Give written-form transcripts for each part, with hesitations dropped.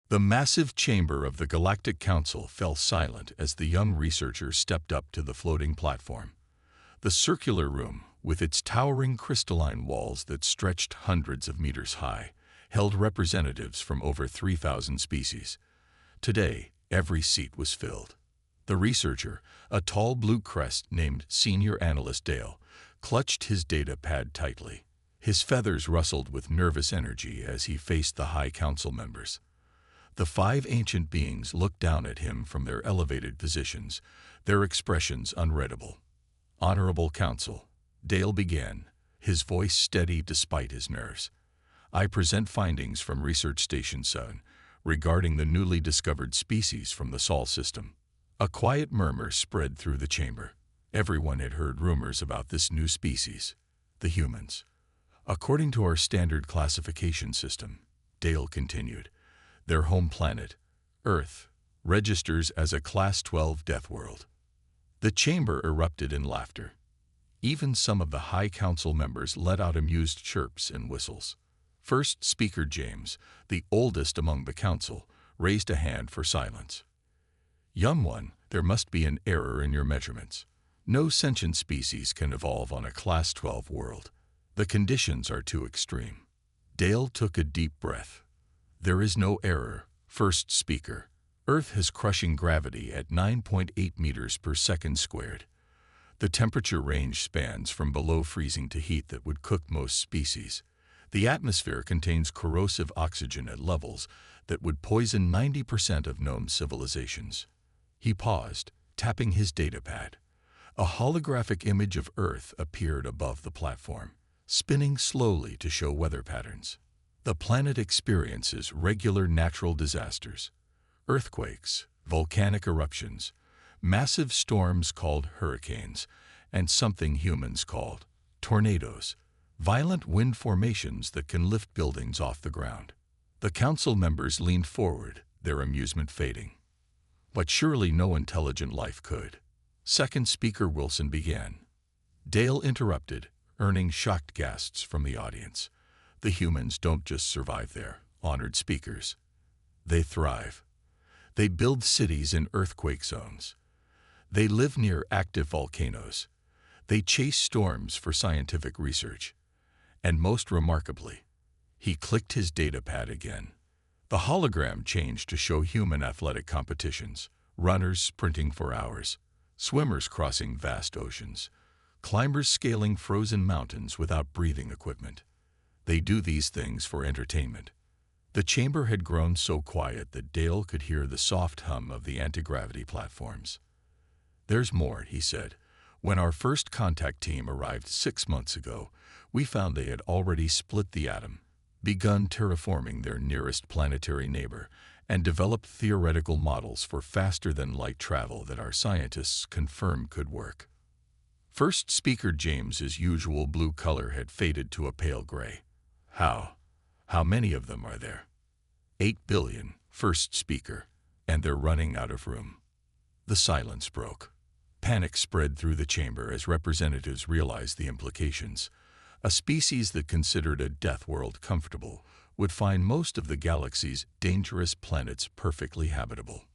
The massive chamber of the Galactic Council fell silent as the young researcher stepped up to the floating platform. The circular room, with its towering crystalline walls that stretched hundreds of meters high, held representatives from over 3,000 species. Today, every seat was filled. The researcher, a tall blue crest named Senior Analyst Dale, clutched his data pad tightly. His feathers rustled with nervous energy as he faced the High Council members. The 5 ancient beings looked down at him from their elevated positions, their expressions unreadable. "Honorable Council," Dale began, his voice steady despite his nerves. "I present findings from Research Station 7 regarding the newly discovered species from the Sol system." A quiet murmur spread through the chamber. Everyone had heard rumors about this new species, the humans. "According to our standard classification system," Dale continued, "their home planet, Earth, registers as a Class 12 Deathworld." The chamber erupted in laughter. Even some of the High Council members let out amused chirps and whistles. First Speaker James, the oldest among the council, raised a hand for silence. "Young one, there must be an error in your measurements. No sentient species can evolve on a Class 12 world. The conditions are too extreme." Dale took a deep breath. "There is no error, First Speaker. Earth has crushing gravity at 9.8 meters per second squared. The temperature range spans from below freezing to heat that would cook most species. The atmosphere contains corrosive oxygen at levels that would poison 90% of known civilizations." He paused, tapping his datapad. A holographic image of Earth appeared above the platform, spinning slowly to show weather patterns. "The planet experiences regular natural disasters, earthquakes, volcanic eruptions, massive storms called hurricanes, and something humans called tornadoes, violent wind formations that can lift buildings off the ground." The council members leaned forward, their amusement fading. "But surely no intelligent life could." Second Speaker Wilson began. Dale interrupted, earning shocked gasps from the audience. "The humans don't just survive there, honored speakers. They thrive. They build cities in earthquake zones. They live near active volcanoes. They chase storms for scientific research. And most remarkably," he clicked his datapad again. The hologram changed to show human athletic competitions, runners sprinting for hours, swimmers crossing vast oceans, climbers scaling frozen mountains without breathing equipment. They do these things for entertainment. The chamber had grown so quiet that Dale could hear the soft hum of the anti-gravity platforms. "There's more," he said. "When our first contact team arrived 6 months ago, we found they had already split the atom, begun terraforming their nearest planetary neighbor, and developed theoretical models for faster-than-light travel that our scientists confirmed could work." First Speaker James's usual blue color had faded to a pale gray. How many of them are there?" 8 billion, First Speaker, and they're running out of room." The silence broke. Panic spread through the chamber as representatives realized the implications. A species that considered a death world comfortable would find most of the galaxy's dangerous planets perfectly habitable.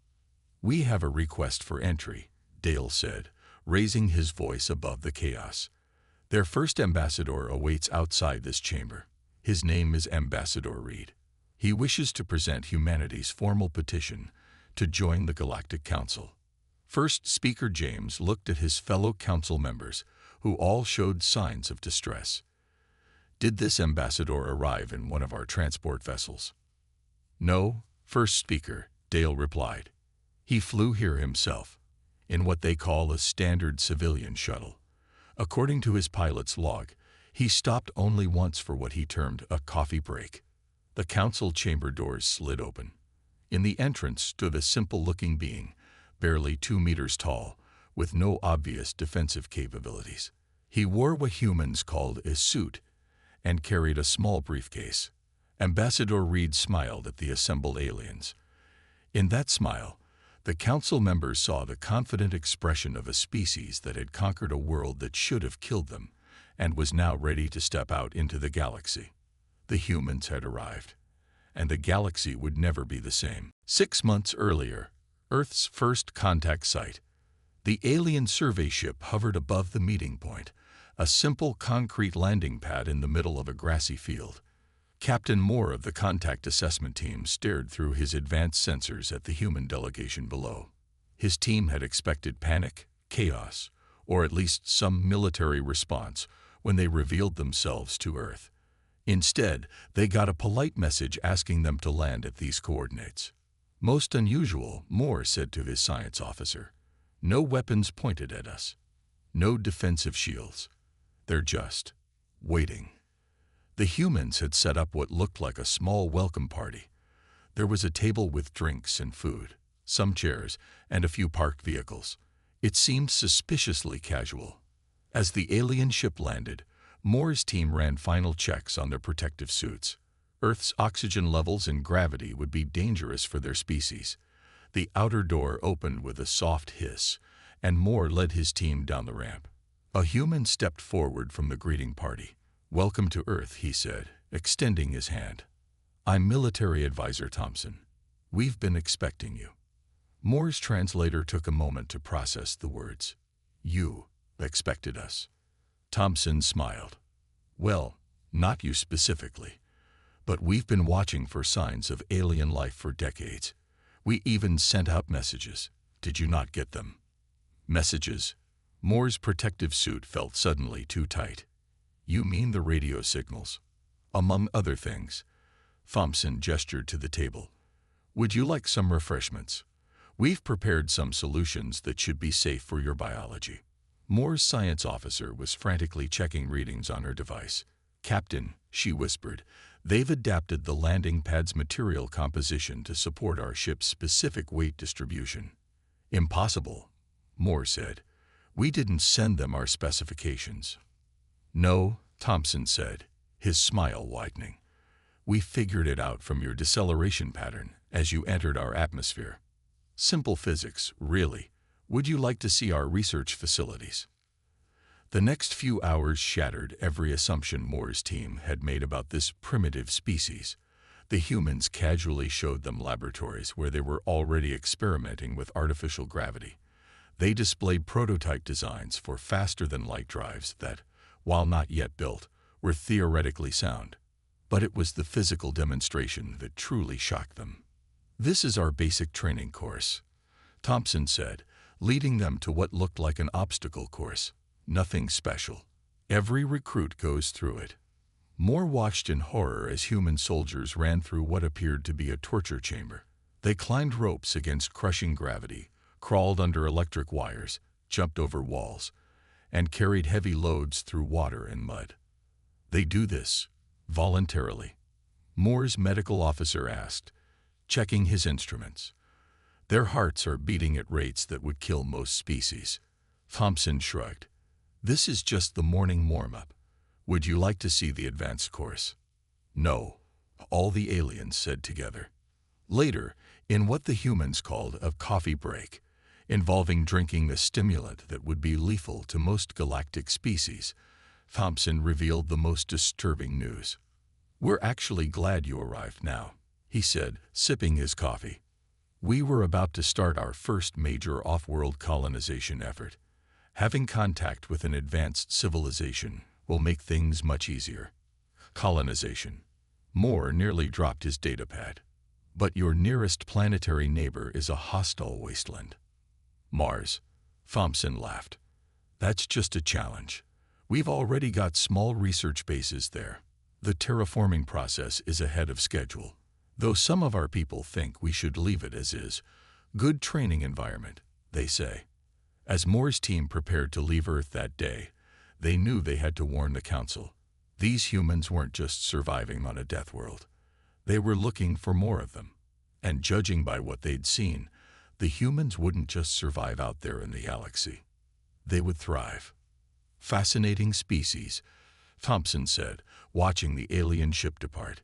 "We have a request for entry," Dale said, raising his voice above the chaos. "Their first ambassador awaits outside this chamber. His name is Ambassador Reed. He wishes to present humanity's formal petition to join the Galactic Council." First Speaker James looked at his fellow council members, who all showed signs of distress. "Did this ambassador arrive in one of our transport vessels?" "No, First Speaker," Dale replied. "He flew here himself, in what they call a standard civilian shuttle. According to his pilot's log, he stopped only once for what he termed a coffee break." The council chamber doors slid open. In the entrance stood a simple-looking being, barely 2 meters tall, with no obvious defensive capabilities. He wore what humans called a suit and carried a small briefcase. Ambassador Reed smiled at the assembled aliens. In that smile, the council members saw the confident expression of a species that had conquered a world that should have killed them and was now ready to step out into the galaxy. The humans had arrived. and the galaxy would never be the same. 6 months earlier, Earth's first contact site. The alien survey ship hovered above the meeting point, a simple concrete landing pad in the middle of a grassy field. Captain Moore of the contact assessment team stared through his advanced sensors at the human delegation below. His team had expected panic, chaos, or at least some military response when they revealed themselves to Earth. Instead, they got a polite message asking them to land at these coordinates. Most unusual, Moore said to his science officer. No weapons pointed at us. No defensive shields. They're just waiting. The humans had set up what looked like a small welcome party. There was a table with drinks and food, some chairs, and a few parked vehicles. It seemed suspiciously casual. As the alien ship landed, Moore's team ran final checks on their protective suits. Earth's oxygen levels and gravity would be dangerous for their species. The outer door opened with a soft hiss, and Moore led his team down the ramp. A human stepped forward from the greeting party. "Welcome to Earth," he said, extending his hand. "I'm Military Advisor Thompson. We've been expecting you." Moore's translator took a moment to process the words. "You expected us." Thompson smiled. "Well, not you specifically, but we've been watching for signs of alien life for decades. We even sent out messages. Did you not get them?" "Messages?" Moore's protective suit felt suddenly too tight. "You mean the radio signals?" "Among other things." Thompson gestured to the table. "Would you like some refreshments? We've prepared some solutions that should be safe for your biology." Moore's science officer was frantically checking readings on her device. "Captain," she whispered, "they've adapted the landing pad's material composition to support our ship's specific weight distribution." "Impossible," Moore said. "We didn't send them our specifications." "No," Thompson said, his smile widening. "We figured it out from your deceleration pattern as you entered our atmosphere. Simple physics, really. Would you like to see our research facilities?" The next few hours shattered every assumption Moore's team had made about this primitive species. The humans casually showed them laboratories where they were already experimenting with artificial gravity. They displayed prototype designs for faster-than-light drives that, while not yet built, were theoretically sound. But it was the physical demonstration that truly shocked them. "This is our basic training course," Thompson said, leading them to what looked like an obstacle course. "Nothing special. Every recruit goes through it." Moore watched in horror as human soldiers ran through what appeared to be a torture chamber. They climbed ropes against crushing gravity, crawled under electric wires, jumped over walls, and carried heavy loads through water and mud. "They do this voluntarily?" Moore's medical officer asked, checking his instruments. "Their hearts are beating at rates that would kill most species." Thompson shrugged. "This is just the morning warm-up. Would you like to see the advanced course?" "No," all the aliens said together. Later, in what the humans called a coffee break, involving drinking a stimulant that would be lethal to most galactic species, Thompson revealed the most disturbing news. "We're actually glad you arrived now," he said, sipping his coffee. "We were about to start our first major off-world colonization effort. Having contact with an advanced civilization will make things much easier." Colonization. Moore nearly dropped his datapad. "But your nearest planetary neighbor is a hostile wasteland." "Mars," Thompson laughed. "That's just a challenge. We've already got small research bases there. The terraforming process is ahead of schedule, though some of our people think we should leave it as is. Good training environment, they say." As Moore's team prepared to leave Earth that day, they knew they had to warn the Council. These humans weren't just surviving on a Deathworld. They were looking for more of them. And judging by what they'd seen, the humans wouldn't just survive out there in the galaxy. They would thrive. "Fascinating species," Thompson said, watching the alien ship depart.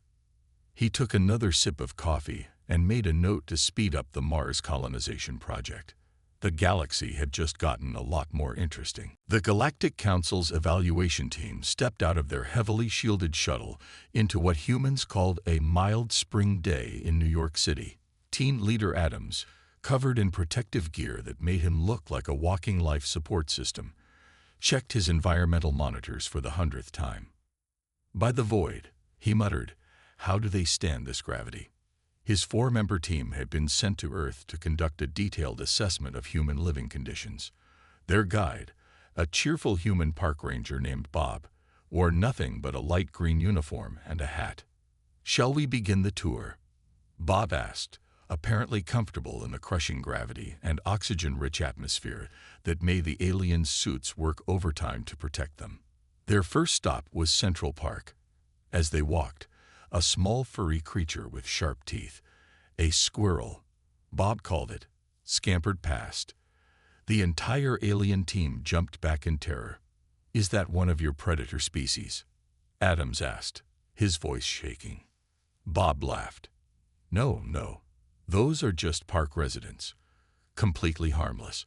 He took another sip of coffee and made a note to speed up the Mars colonization project. The galaxy had just gotten a lot more interesting. The Galactic Council's evaluation team stepped out of their heavily shielded shuttle into what humans called a mild spring day in New York City. Team leader Adams, covered in protective gear that made him look like a walking life support system, checked his environmental monitors for the 100th time. "By the void," he muttered, "how do they stand this gravity?" His 4-member team had been sent to Earth to conduct a detailed assessment of human living conditions. Their guide, a cheerful human park ranger named Bob, wore nothing but a light green uniform and a hat. "Shall we begin the tour?" Bob asked, apparently comfortable in the crushing gravity and oxygen-rich atmosphere that made the aliens' suits work overtime to protect them. Their first stop was Central Park. As they walked, a small furry creature with sharp teeth, a squirrel, Bob called it, scampered past. The entire alien team jumped back in terror. "Is that one of your predator species?" Adams asked, his voice shaking. Bob laughed. No. Those are just park residents. Completely harmless,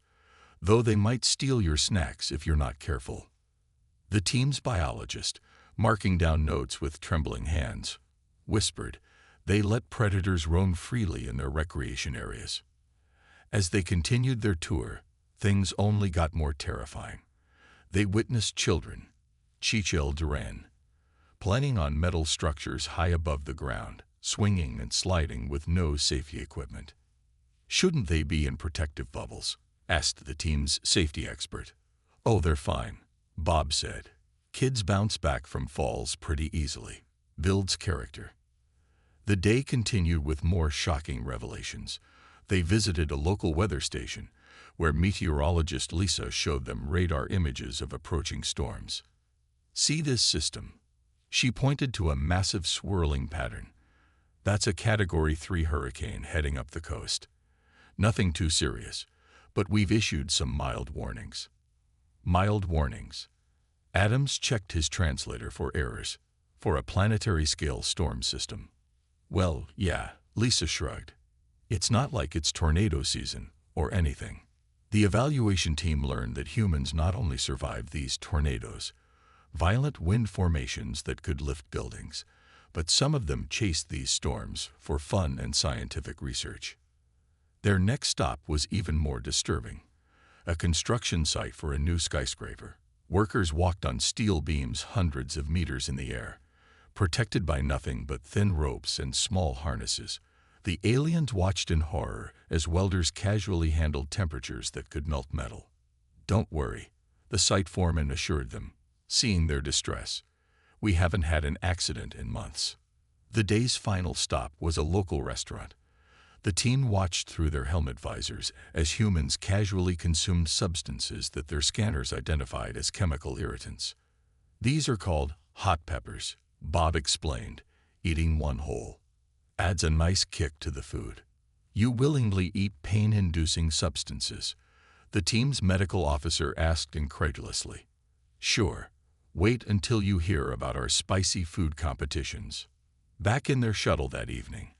though they might steal your snacks if you're not careful." The team's biologist, marking down notes with trembling hands, whispered, "They let predators roam freely in their recreation areas." As they continued their tour, things only got more terrifying. They witnessed children, Chichel Duran, planning on metal structures high above the ground, swinging and sliding with no safety equipment. "Shouldn't they be in protective bubbles?" asked the team's safety expert. "Oh, they're fine," Bob said. "Kids bounce back from falls pretty easily." Builds character. The day continued with more shocking revelations. They visited a local weather station, where meteorologist Lisa showed them radar images of approaching storms. "See this system?" She pointed to a massive swirling pattern. "That's a Category 3 hurricane heading up the coast. Nothing too serious, but we've issued some mild warnings." Mild warnings. Adams checked his translator for errors. "For a planetary-scale storm system." "Well, yeah," Lisa shrugged. "It's not like it's tornado season or anything." The evaluation team learned that humans not only survived these tornadoes, violent wind formations that could lift buildings, but some of them chased these storms for fun and scientific research. Their next stop was even more disturbing. A construction site for a new skyscraper. Workers walked on steel beams hundreds of meters in the air, protected by nothing but thin ropes and small harnesses. The aliens watched in horror as welders casually handled temperatures that could melt metal. "Don't worry," the site foreman assured them, seeing their distress. "We haven't had an accident in months." The day's final stop was a local restaurant. The team watched through their helmet visors as humans casually consumed substances that their scanners identified as chemical irritants. "These are called hot peppers," Bob explained, eating one whole. "Adds a nice kick to the food. You willingly eat pain-inducing substances?" the team's medical officer asked incredulously. "Sure. Wait until you hear about our spicy food competitions." Back in their shuttle that evening,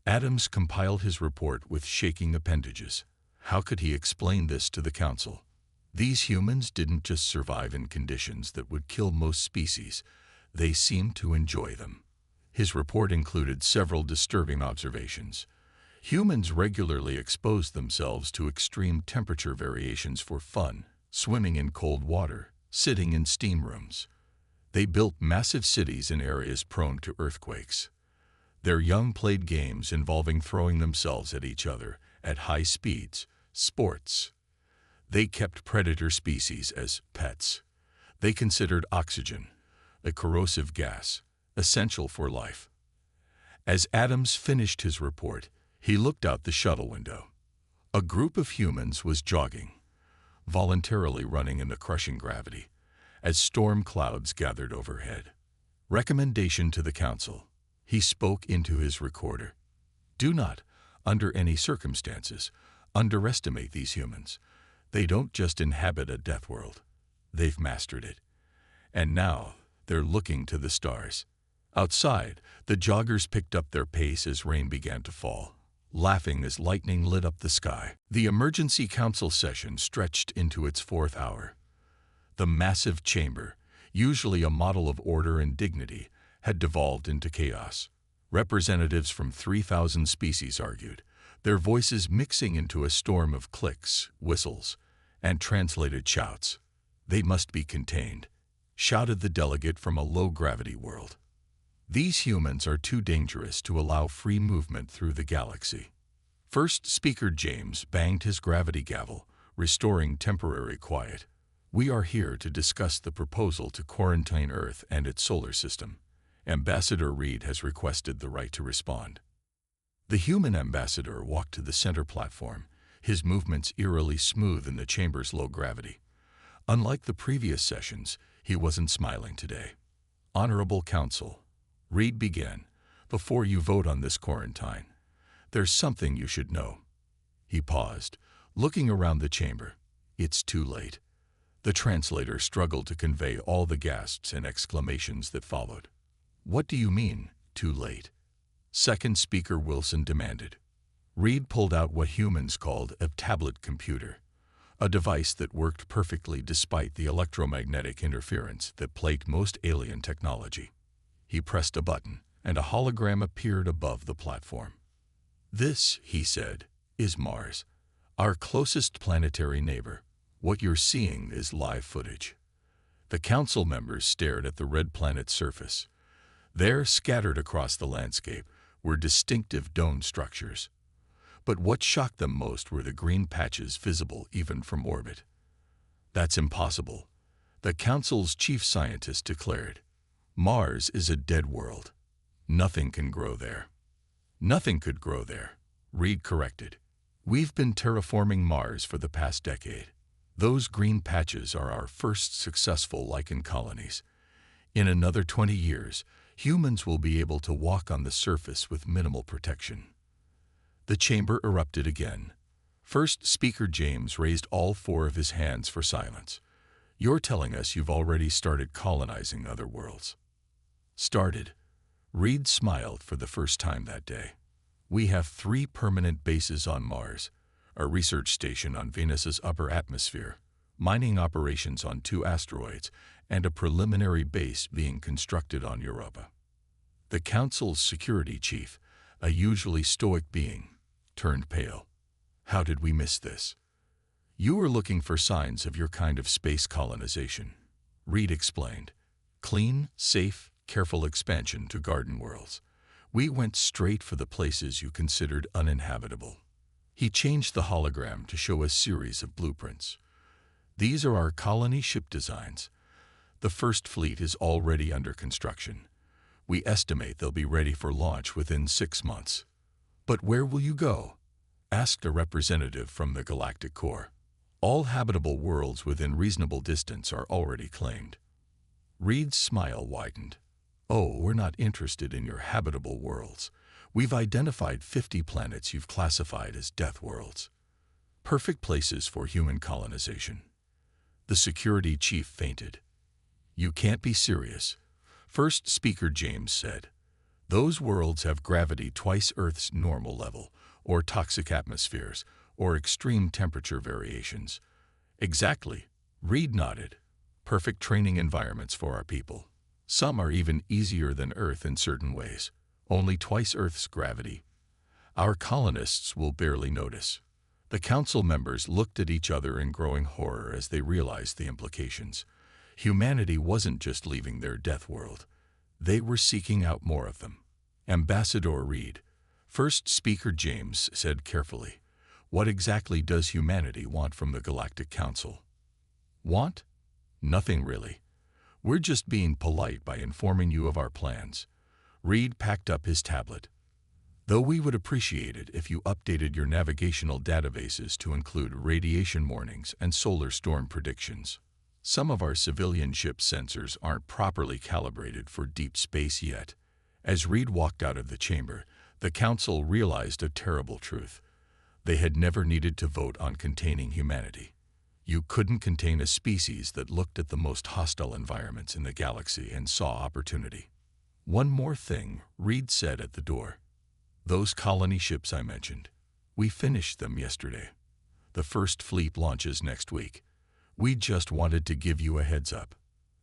Adams compiled his report with shaking appendages. How could he explain this to the council? These humans didn't just survive in conditions that would kill most species, they seemed to enjoy them. His report included several disturbing observations. Humans regularly exposed themselves to extreme temperature variations for fun, swimming in cold water, sitting in steam rooms. They built massive cities in areas prone to earthquakes. Their young played games involving throwing themselves at each other at high speeds, sports. They kept predator species as pets. They considered oxygen, a corrosive gas, essential for life. As Adams finished his report, he looked out the shuttle window. A group of humans was jogging, voluntarily running in the crushing gravity, as storm clouds gathered overhead. Recommendation to the council. He spoke into his recorder. "Do not, under any circumstances, underestimate these humans. They don't just inhabit a death world. They've mastered it. And now they're looking to the stars." Outside, the joggers picked up their pace as rain began to fall. laughing as lightning lit up the sky. The emergency council session stretched into its fourth hour. The massive chamber, usually a model of order and dignity, had devolved into chaos. Representatives from 3,000 species argued, their voices mixing into a storm of clicks, whistles, and translated shouts. "They must be contained," shouted the delegate from a low-gravity world. "These humans are too dangerous to allow free movement through the galaxy." First Speaker James banged his gravity gavel, restoring temporary quiet. "We are here to discuss the proposal to quarantine Earth and its solar system. Ambassador Reed has requested the right to respond." The human ambassador walked to the center platform, his movements eerily smooth in the chamber's low gravity. Unlike the previous sessions, he wasn't smiling today. "Honorable Council," Reed began, "before you vote on this quarantine, there's something you should know." He paused, looking around the chamber. "It's too late." The translator struggled to convey all the gasps and exclamations that followed. "What do you mean, too late?" Second Speaker Wilson demanded. Reed pulled out what humans called a tablet computer, a device that worked perfectly despite the electromagnetic interference that plagued most alien technology. He pressed a button, and a hologram appeared above the platform. "This," he said, "is Mars, our closest planetary neighbor. What you're seeing is live footage." The council members stared at the red planet's surface. There, scattered across the landscape, were distinctive dome structures. But what shocked them most were the green patches visible even from orbit. "That's impossible," the council's chief scientist declared. "Mars is a dead world. Nothing can grow there." "Nothing could grow there," Reed corrected. "We've been terraforming Mars for the past decade. Those green patches are our first successful lichen colonies. In another 20 years, humans will be able to walk on the surface with minimal protection." The chamber erupted again. First Speaker James raised all four of his hands for silence. "You're telling us you've already started colonizing other worlds." "Started?" Reed smiled for the first time that day. "We have 3 permanent bases on Mars, a research station on Venus's upper atmosphere, mining operations on 2 asteroids, and a preliminary base being constructed on Europa." The Council's security chief, a usually stoic being, turned pale. "How did we miss this?" "You were looking for signs of your kind of space colonization," Reed explained. "Clean, safe, careful expansion to garden worlds. We went straight for the places you considered uninhabitable." He changed the hologram to show a series of blueprints. "These are our colony ship designs. The first fleet is already under construction. We estimate they'll be ready for launch within 6 months." "But where will you go?" asked a representative from the Galactic Core. "All habitable worlds within reasonable distance are already claimed." Reed's smile widened. "Oh, we're not interested in your habitable worlds. We've identified 50 planets you've classified as death worlds. Perfect places for human colonization." The security chief fainted. "You can't be serious," First Speaker James said. "Those worlds have gravity twice Earth's normal level, or toxic atmospheres, or extreme temperature variations." "Exactly," Reed nodded. "Perfect training environments for our people. Some are even easier than Earth in certain ways. Only twice Earth's gravity. Our colonists will barely notice." The council members looked at each other in growing horror as they realized the implications. Humanity wasn't just leaving their death world. They were seeking out more of them. "Ambassador Reed," First Speaker James said carefully, "what exactly does humanity want from the Galactic Council?" "Want? Nothing really. We're just being polite by informing you of our plans." Reed packed up his tablet. "Though we would appreciate it if you updated your navigational databases to include radiation warnings and solar storm predictions. Some of our civilian ship sensors aren't properly calibrated for deep space yet." As Reed walked out of the chamber, the council realized a terrible truth. They had never needed to vote on containing humanity. You couldn't contain a species that looked at the most hostile environments in the galaxy and saw opportunity. "One more thing," Reed said at the door. Those colony ships I mentioned. We finished them yesterday. The first fleet launches next week. We just wanted to give you a heads up.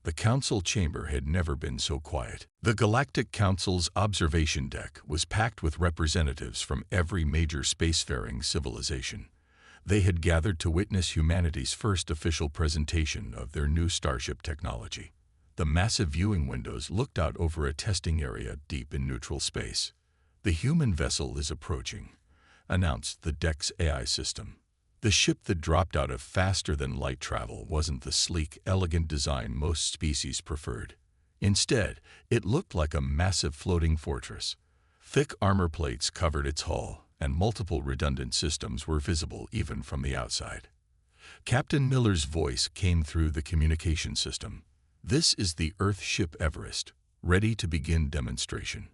The council chamber had never been so quiet. The Galactic Council's observation deck was packed with representatives from every major spacefaring civilization. They had gathered to witness humanity's first official presentation of their new starship technology. The massive viewing windows looked out over a testing area deep in neutral space. "The human vessel is approaching," announced the deck's AI system. The ship that dropped out of faster-than-light travel wasn't the sleek, elegant design most species preferred. Instead, it looked like a massive floating fortress. Thick armor plates covered its hull, and multiple redundant systems were visible even from the outside. Captain Miller's voice came through the communication system. "This is the Earth ship Everest, ready to begin demonstration."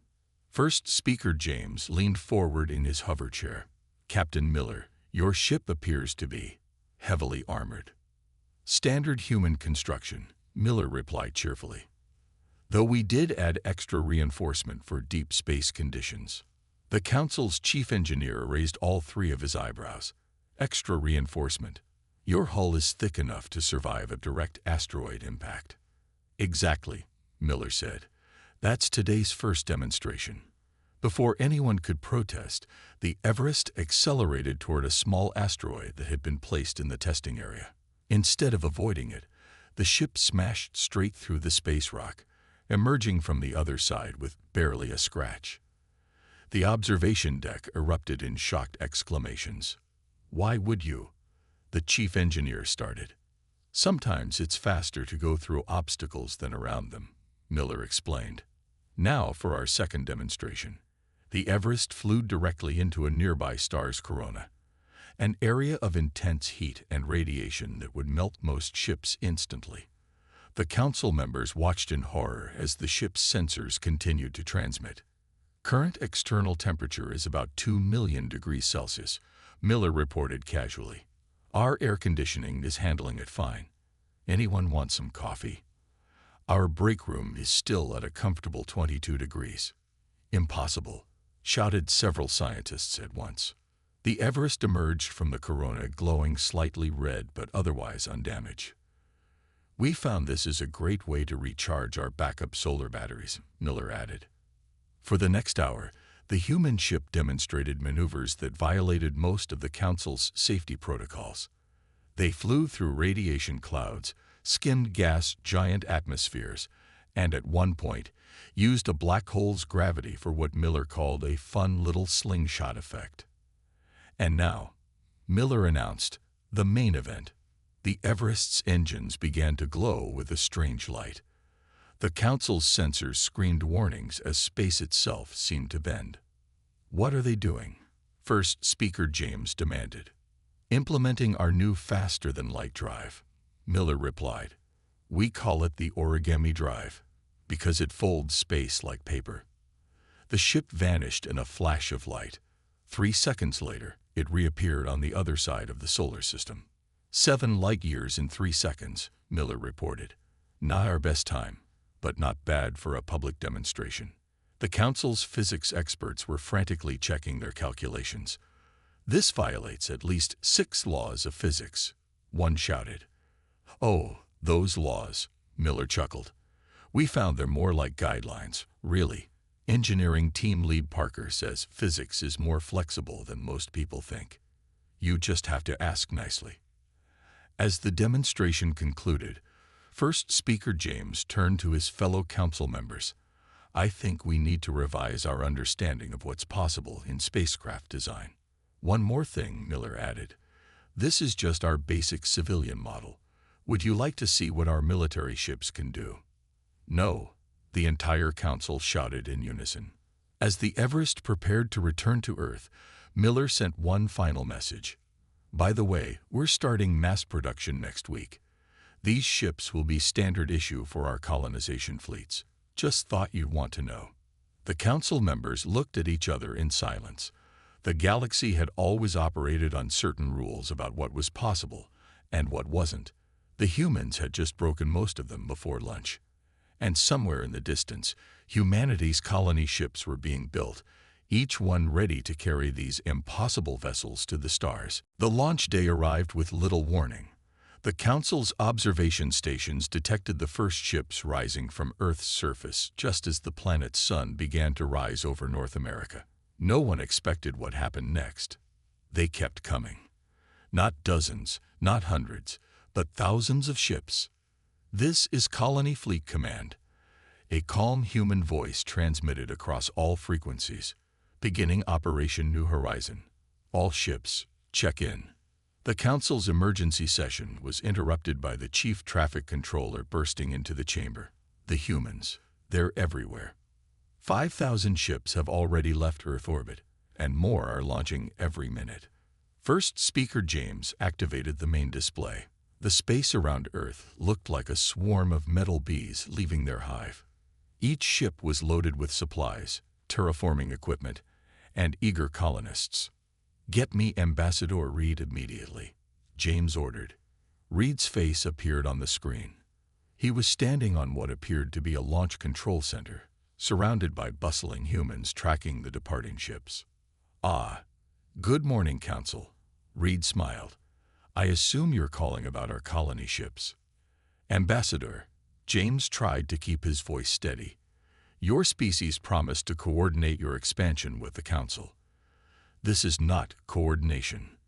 First Speaker James leaned forward in his hover chair. "Captain Miller, your ship appears to be heavily armored." "Standard human construction," Miller replied cheerfully. "Though we did add extra reinforcement for deep space conditions." The council's chief engineer raised all three of his eyebrows. "Extra reinforcement? Your hull is thick enough to survive a direct asteroid impact." "Exactly," Miller said. "That's today's first demonstration." Before anyone could protest, the Everest accelerated toward a small asteroid that had been placed in the testing area. Instead of avoiding it, the ship smashed straight through the space rock, emerging from the other side with barely a scratch. The observation deck erupted in shocked exclamations. "Why would you?" the chief engineer started. "Sometimes it's faster to go through obstacles than around them," Miller explained. Now for our second demonstration. The Everest flew directly into a nearby star's corona, an area of intense heat and radiation that would melt most ships instantly. The council members watched in horror as the ship's sensors continued to transmit. "Current external temperature is about 2 million degrees Celsius, Miller reported casually. "Our air conditioning is handling it fine. Anyone want some coffee? Our break room is still at a comfortable 22 degrees. "Impossible," shouted several scientists at once. The Everest emerged from the corona glowing slightly red but otherwise undamaged. "We found this is a great way to recharge our backup solar batteries," Miller added. For the next hour, the human ship demonstrated maneuvers that violated most of the Council's safety protocols. They flew through radiation clouds, skimmed gas giant atmospheres, and at one point, used a black hole's gravity for what Miller called a fun little slingshot effect. And now, Miller announced, the main event. The Everest's engines began to glow with a strange light. The Council's sensors screamed warnings as space itself seemed to bend. "What are they doing?" First Speaker James demanded. "Implementing our new faster-than-light drive," Miller replied. "We call it the origami drive, because it folds space like paper." The ship vanished in a flash of light. 3 seconds later, it reappeared on the other side of the solar system. 7 light-years in 3 seconds, Miller reported. "Not our best time, but not bad for a public demonstration." The Council's physics experts were frantically checking their calculations. "This violates at least 6 laws of physics," one shouted. "Oh, those laws," Miller chuckled. "We found they're more like guidelines, really. Engineering team lead Parker says physics is more flexible than most people think. You just have to ask nicely." As the demonstration concluded, First Speaker James turned to his fellow council members. "I think we need to revise our understanding of what's possible in spacecraft design." "One more thing," Miller added. "This is just our basic civilian model. Would you like to see what our military ships can do?" "No," the entire council shouted in unison. As the Everest prepared to return to Earth, Miller sent one final message. "By the way, we're starting mass production next week. These ships will be standard issue for our colonization fleets. Just thought you'd want to know." The council members looked at each other in silence. The galaxy had always operated on certain rules about what was possible and what wasn't. The humans had just broken most of them before lunch. And somewhere in the distance, humanity's colony ships were being built, each one ready to carry these impossible vessels to the stars. The launch day arrived with little warning. The Council's observation stations detected the first ships rising from Earth's surface just as the planet's sun began to rise over North America. No one expected what happened next. They kept coming. Not dozens, not hundreds, but thousands of ships. "This is Colony Fleet Command." A calm human voice transmitted across all frequencies. "Beginning Operation New Horizon. All ships, check in." The Council's emergency session was interrupted by the Chief Traffic Controller bursting into the chamber. "The humans, they're everywhere. 5,000 ships have already left Earth orbit, and more are launching every minute." First Speaker James activated the main display. The space around Earth looked like a swarm of metal bees leaving their hive. Each ship was loaded with supplies, terraforming equipment, and eager colonists. "Get me Ambassador Reed immediately," James ordered. Reed's face appeared on the screen. He was standing on what appeared to be a launch control center, surrounded by bustling humans tracking the departing ships. "Ah, good morning, Council." Reed smiled. "I assume you're calling about our colony ships." "Ambassador," James tried to keep his voice steady, "your species promised to coordinate your expansion with the Council." "This is not coordination."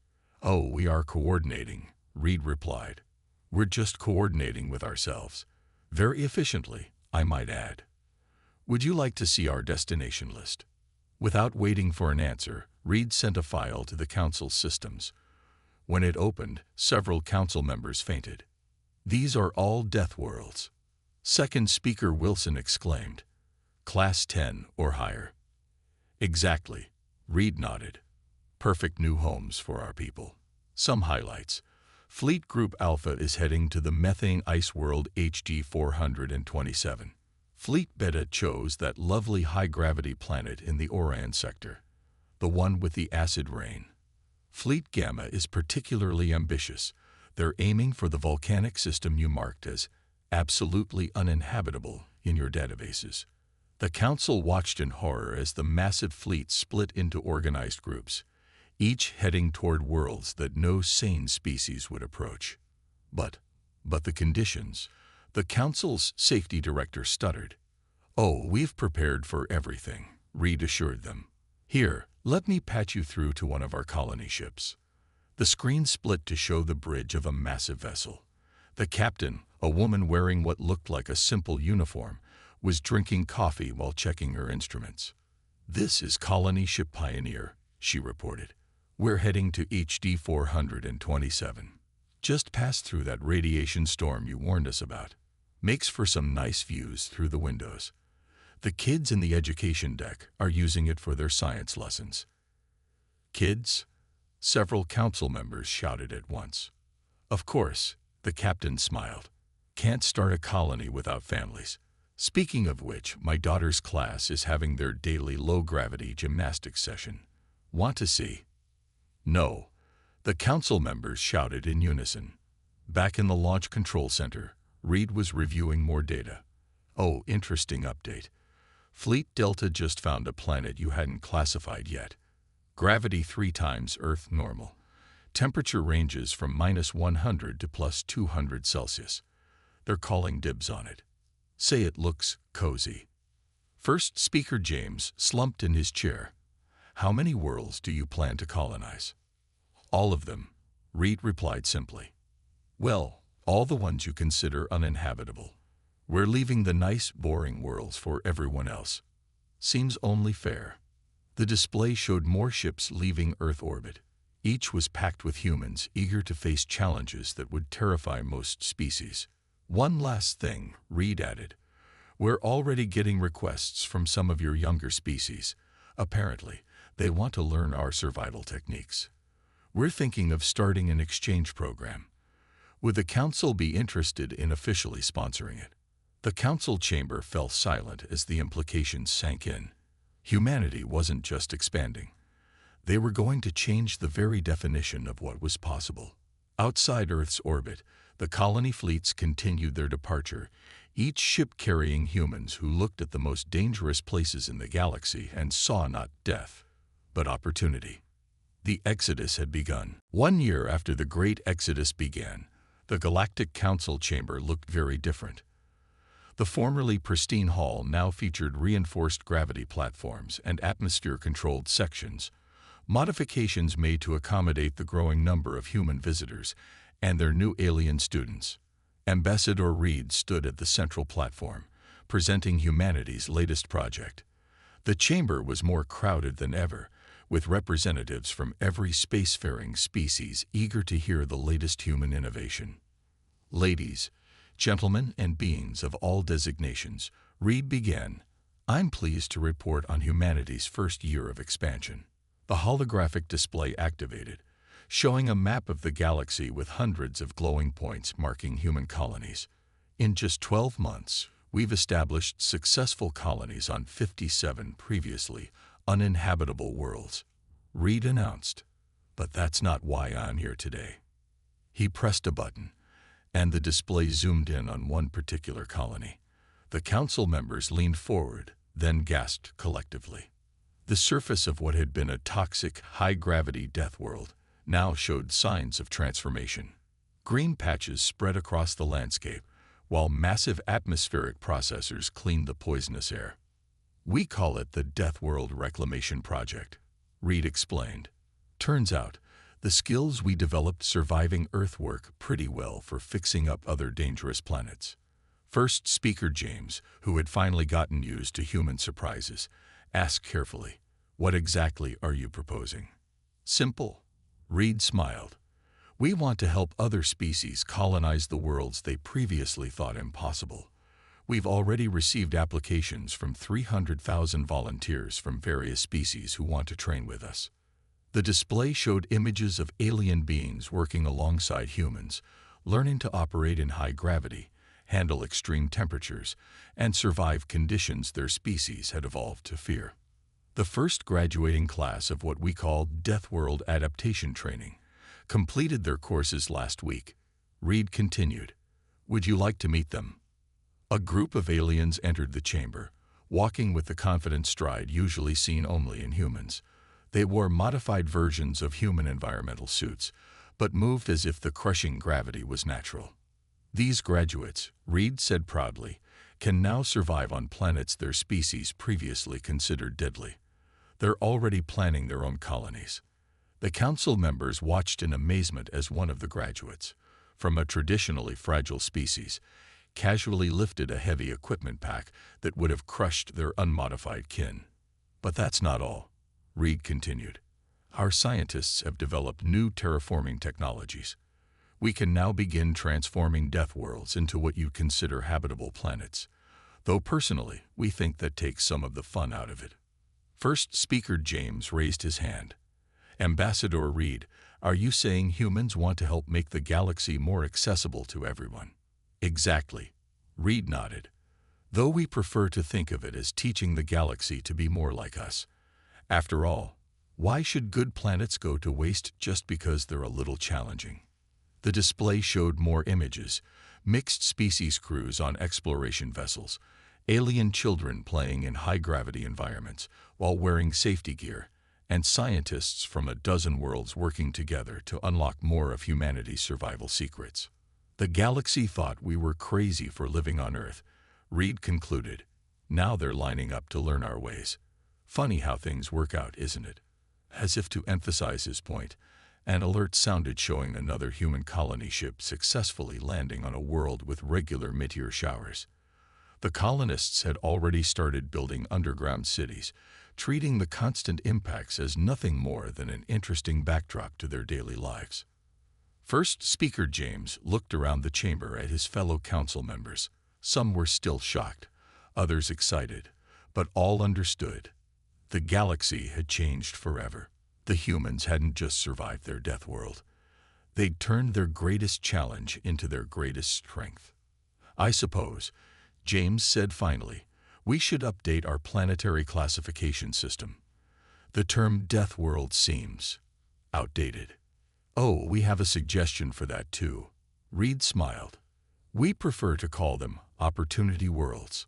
"Oh, we are coordinating," Reed replied. "We're just coordinating with ourselves. Very efficiently, I might add. Would you like to see our destination list?" Without waiting for an answer, Reed sent a file to the Council's systems. When it opened, several Council members fainted. "These are all Deathworlds." Second Speaker Wilson exclaimed. "Class 10 or higher." "Exactly," Reed nodded. "Perfect new homes for our people." Some highlights. Fleet Group Alpha is heading to the methane ice world HD 427. Fleet Beta chose that lovely high-gravity planet in the Orion sector, the one with the acid rain. Fleet Gamma is particularly ambitious. They're aiming for the volcanic system you marked as absolutely uninhabitable in your databases. The Council watched in horror as the massive fleet split into organized groups, each heading toward worlds that no sane species would approach. But the conditions. The Council's safety director stuttered. "Oh, we've prepared for everything," Reed assured them. "Here, let me patch you through to one of our colony ships." The screen split to show the bridge of a massive vessel. The captain, a woman wearing what looked like a simple uniform, was drinking coffee while checking her instruments. "This is Colony Ship Pioneer," she reported. "We're heading to HD 427. Just passed through that radiation storm you warned us about. Makes for some nice views through the windows. The kids in the education deck are using it for their science lessons." "Kids?" Several Council members shouted at once. "Of course," the captain smiled. "Can't start a colony without families. Speaking of which, my daughter's class is having their daily low-gravity gymnastics session. Want to see?" "No," the Council members shouted in unison. Back in the Launch Control Center, Reed was reviewing more data. "Oh, interesting update. Fleet Delta just found a planet you hadn't classified yet. Gravity 3 times Earth normal. Temperature ranges from -100 to +200 Celsius. They're calling dibs on it. Say it looks cozy." First Speaker James slumped in his chair. "How many worlds do you plan to colonize?" "All of them," Reed replied simply. "Well, all the ones you consider uninhabitable. We're leaving the nice, boring worlds for everyone else. Seems only fair." The display showed more ships leaving Earth orbit. Each was packed with humans eager to face challenges that would terrify most species. "One last thing," Reed added. "We're already getting requests from some of your younger species. Apparently, they want to learn our survival techniques. We're thinking of starting an exchange program. Would the Council be interested in officially sponsoring it?" The Council chamber fell silent as the implications sank in. Humanity wasn't just expanding. They were going to change the very definition of what was possible. Outside Earth's orbit, the colony fleets continued their departure, each ship carrying humans who looked at the most dangerous places in the galaxy and saw not death, but opportunity. The Exodus had begun. 1 year after the Great Exodus began, the Galactic Council chamber looked very different. The formerly pristine hall now featured reinforced gravity platforms and atmosphere-controlled sections, modifications made to accommodate the growing number of human visitors and their new alien students. Ambassador Reed stood at the central platform, presenting humanity's latest project. The chamber was more crowded than ever, with representatives from every spacefaring species eager to hear the latest human innovation. Ladies, gentlemen, and beings of all designations, Reed began. I'm pleased to report on humanity's first year of expansion. The holographic display activated, showing a map of the galaxy with hundreds of glowing points marking human colonies. In just 12 months, we've established successful colonies on 57 previously uninhabitable worlds, Reed announced. But that's not why I'm here today. He pressed a button, and the display zoomed in on one particular colony. The council members leaned forward, then gasped collectively. The surface of what had been a toxic, high-gravity Deathworld now showed signs of transformation. Green patches spread across the landscape, while massive atmospheric processors cleaned the poisonous air. We call it the Deathworld Reclamation Project, Reed explained. Turns out, the skills we developed surviving Earth work pretty well for fixing up other dangerous planets. First speaker James, who had finally gotten used to human surprises, asked carefully, "What exactly are you proposing?" "Simple," Reed smiled. "We want to help other species colonize the worlds they previously thought impossible. We've already received applications from 300,000 volunteers from various species who want to train with us." The display showed images of alien beings working alongside humans, learning to operate in high gravity, handle extreme temperatures, and survive conditions their species had evolved to fear. The first graduating class of what we call Deathworld Adaptation Training completed their courses last week. Reed continued, "Would you like to meet them?" A group of aliens entered the chamber, walking with the confident stride usually seen only in humans. They wore modified versions of human environmental suits, but moved as if the crushing gravity was natural. "These graduates," Reed said proudly, "can now survive on planets their species previously considered deadly. They're already planning their own colonies." The council members watched in amazement as one of the graduates, from a traditionally fragile species, casually lifted a heavy equipment pack that would have crushed their unmodified kin. "But that's not all," Reed continued. "Our scientists have developed new terraforming technologies. We can now begin transforming Deathworlds into what you'd consider habitable planets, though personally, we think that takes some of the fun out of it." First speaker James raised his hand. "Ambassador Reed, are you saying humans want to help make the galaxy more accessible to everyone?" "Exactly," Reed nodded. "Though we prefer to think of it as teaching the galaxy to be more like us. After all, why should good planets go to waste just because they're a little challenging?" The display showed more images, mixed species crews on exploration vessels, alien children playing in high-gravity environments while wearing safety gear, and scientists from a dozen worlds working together to unlock more of humanity's survival secrets. "The galaxy thought we were crazy for living on Earth," Reed concluded. "Now they're lining up to learn our ways. Funny how things work out, isn't it?" As if to emphasize his point, an alert sounded showing another human colony ship successfully landing on a world with regular meteor showers. The colonists had already started building underground cities, treating the constant impacts as nothing more than an interesting backdrop to their daily lives. First speaker James looked around the chamber at his fellow council members. Some were still shocked, others excited, but all understood. The galaxy had changed forever. The humans hadn't just survived their death world. They'd turned their greatest challenge into their greatest strength. "I suppose," James said finally, "we should update our planetary classification system. The term death world seems outdated." "Oh, we have a suggestion for that too," Reed smiled. We prefer to call them opportunity worlds.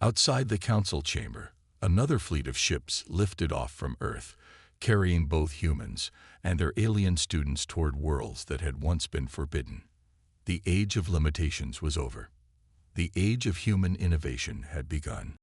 Outside the council chamber, another fleet of ships lifted off from Earth, carrying both humans and their alien students toward worlds that had once been forbidden. The age of limitations was over. The age of human innovation had begun.